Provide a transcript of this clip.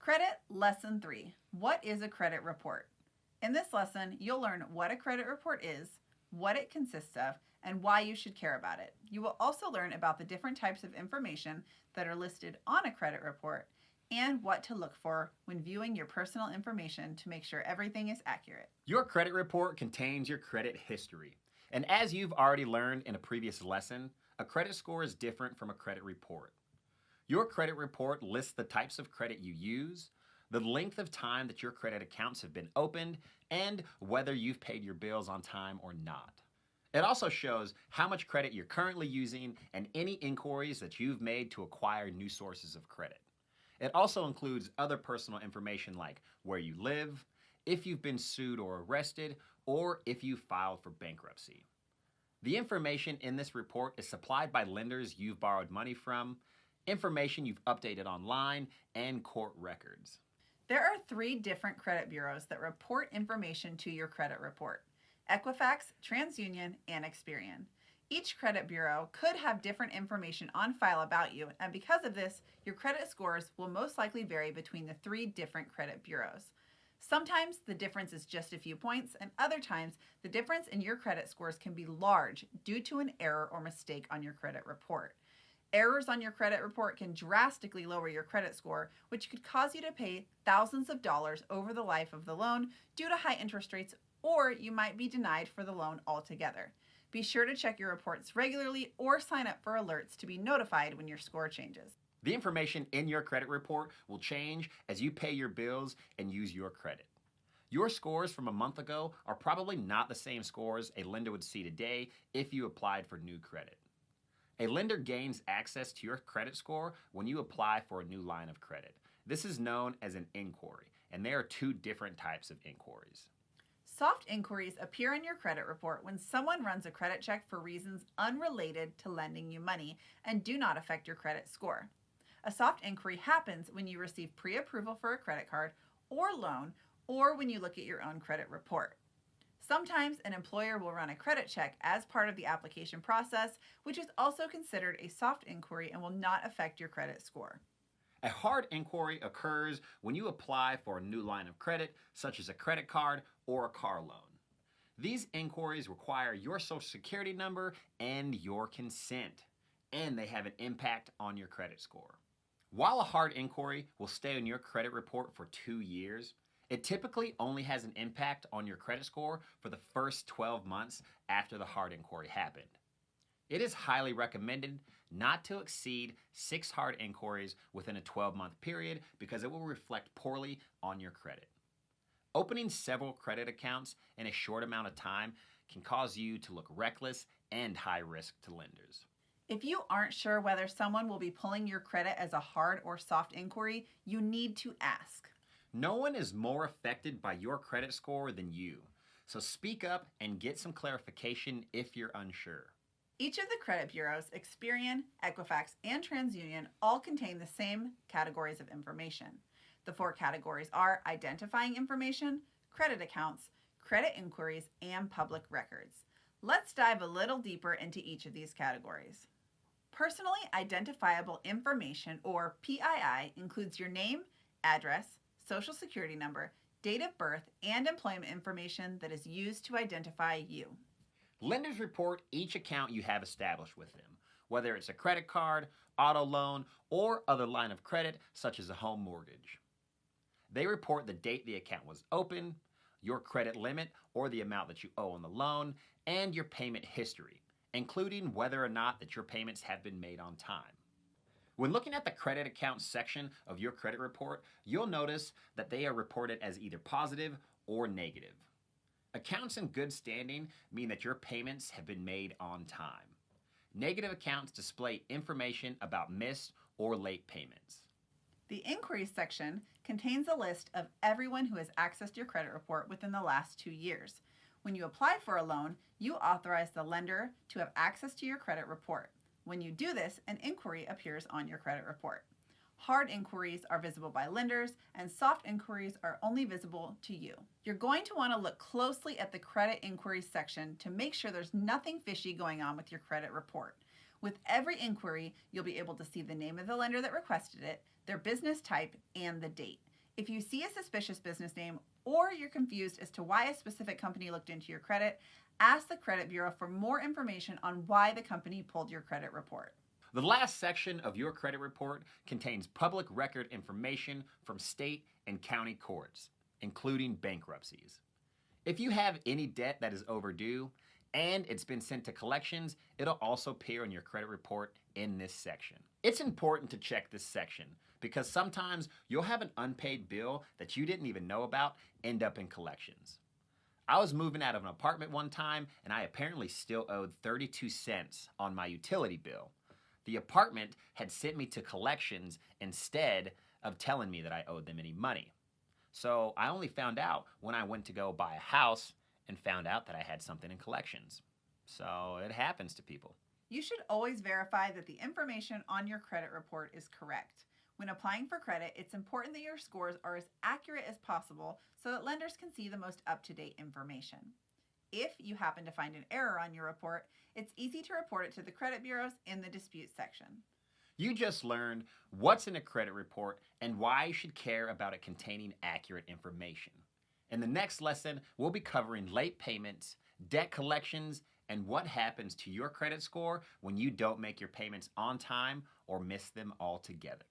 Credit Lesson 3. What is a credit report? In this lesson, you'll learn what a credit report is, what it consists of, and why you should care about it. You will also learn about the different types of information that are listed on a credit report and what to look for when viewing your personal information to make sure everything is accurate. Your credit report contains your credit history. And as you've already learned in a previous lesson, a credit score is different from a credit report. Your credit report lists the types of credit you use, the length of time that your credit accounts have been opened, and whether you've paid your bills on time or not. It also shows how much credit you're currently using and any inquiries that you've made to acquire new sources of credit. It also includes other personal information like where you live, if you've been sued or arrested, or if you filed for bankruptcy. The information in this report is supplied by lenders you've borrowed money from, information you've updated online, and court records. There are 3 different credit bureaus that report information to your credit report: Equifax, TransUnion, and Experian. Each credit bureau could have different information on file about you, and because of this, your credit scores will most likely vary between the 3 different credit bureaus. Sometimes the difference is just a few points, and other times the difference in your credit scores can be large due to an error or mistake on your credit report. Errors on your credit report can drastically lower your credit score, which could cause you to pay thousands of dollars over the life of the loan due to high interest rates, or you might be denied for the loan altogether. Be sure to check your reports regularly or sign up for alerts to be notified when your score changes. The information in your credit report will change as you pay your bills and use your credit. Your scores from a month ago are probably not the same scores a lender would see today if you applied for new credit. A lender gains access to your credit score when you apply for a new line of credit. This is known as an inquiry, and there are 2 different types of inquiries. Soft inquiries appear in your credit report when someone runs a credit check for reasons unrelated to lending you money and do not affect your credit score. A soft inquiry happens when you receive pre-approval for a credit card or loan, or when you look at your own credit report. Sometimes an employer will run a credit check as part of the application process, which is also considered a soft inquiry and will not affect your credit score. A hard inquiry occurs when you apply for a new line of credit, such as a credit card or a car loan. These inquiries require your Social Security number and your consent, and they have an impact on your credit score. While a hard inquiry will stay on your credit report for 2 years, it typically only has an impact on your credit score for the first 12 months after the hard inquiry happened. It is highly recommended not to exceed 6 hard inquiries within a 12-month period because it will reflect poorly on your credit. Opening several credit accounts in a short amount of time can cause you to look reckless and high risk to lenders. If you aren't sure whether someone will be pulling your credit as a hard or soft inquiry, you need to ask. No one is more affected by your credit score than you, so speak up and get some clarification if you're unsure. Each of the credit bureaus, Experian, Equifax, and TransUnion, all contain the same categories of information. The 4 categories are identifying information, credit accounts, credit inquiries, and public records. Let's dive a little deeper into each of these categories. Personally identifiable information, or PII, includes your name, address, Social Security number, date of birth, and employment information that is used to identify you. Lenders report each account you have established with them, whether it's a credit card, auto loan, or other line of credit such as a home mortgage. They report the date the account was opened, your credit limit or the amount that you owe on the loan, and your payment history, including whether or not that your payments have been made on time. When looking at the credit account section of your credit report, you'll notice that they are reported as either positive or negative. Accounts in good standing mean that your payments have been made on time. Negative accounts display information about missed or late payments. The inquiries section contains a list of everyone who has accessed your credit report within the last 2 years. When you apply for a loan, you authorize the lender to have access to your credit report. When you do this, an inquiry appears on your credit report. Hard inquiries are visible by lenders, and soft inquiries are only visible to you. You're going to want to look closely at the credit inquiries section to make sure there's nothing fishy going on with your credit report. With every inquiry, you'll be able to see the name of the lender that requested it, their business type, and the date. If you see a suspicious business name or you're confused as to why a specific company looked into your credit, ask the credit bureau for more information on why the company pulled your credit report. The last section of your credit report contains public record information from state and county courts, including bankruptcies. If you have any debt that is overdue and it's been sent to collections, it'll also appear on your credit report in this section. It's important to check this section because sometimes you'll have an unpaid bill that you didn't even know about end up in collections. I was moving out of an apartment one time and I apparently still owed 32 cents on my utility bill. The apartment had sent me to collections instead of telling me that I owed them any money. So I only found out when I went to go buy a house and found out that I had something in collections. So it happens to people. You should always verify that the information on your credit report is correct. When applying for credit, it's important that your scores are as accurate as possible so that lenders can see the most up-to-date information. If you happen to find an error on your report, it's easy to report it to the credit bureaus in the dispute section. You just learned what's in a credit report and why you should care about it containing accurate information. In the next lesson, we'll be covering late payments, debt collections, and what happens to your credit score when you don't make your payments on time or miss them altogether.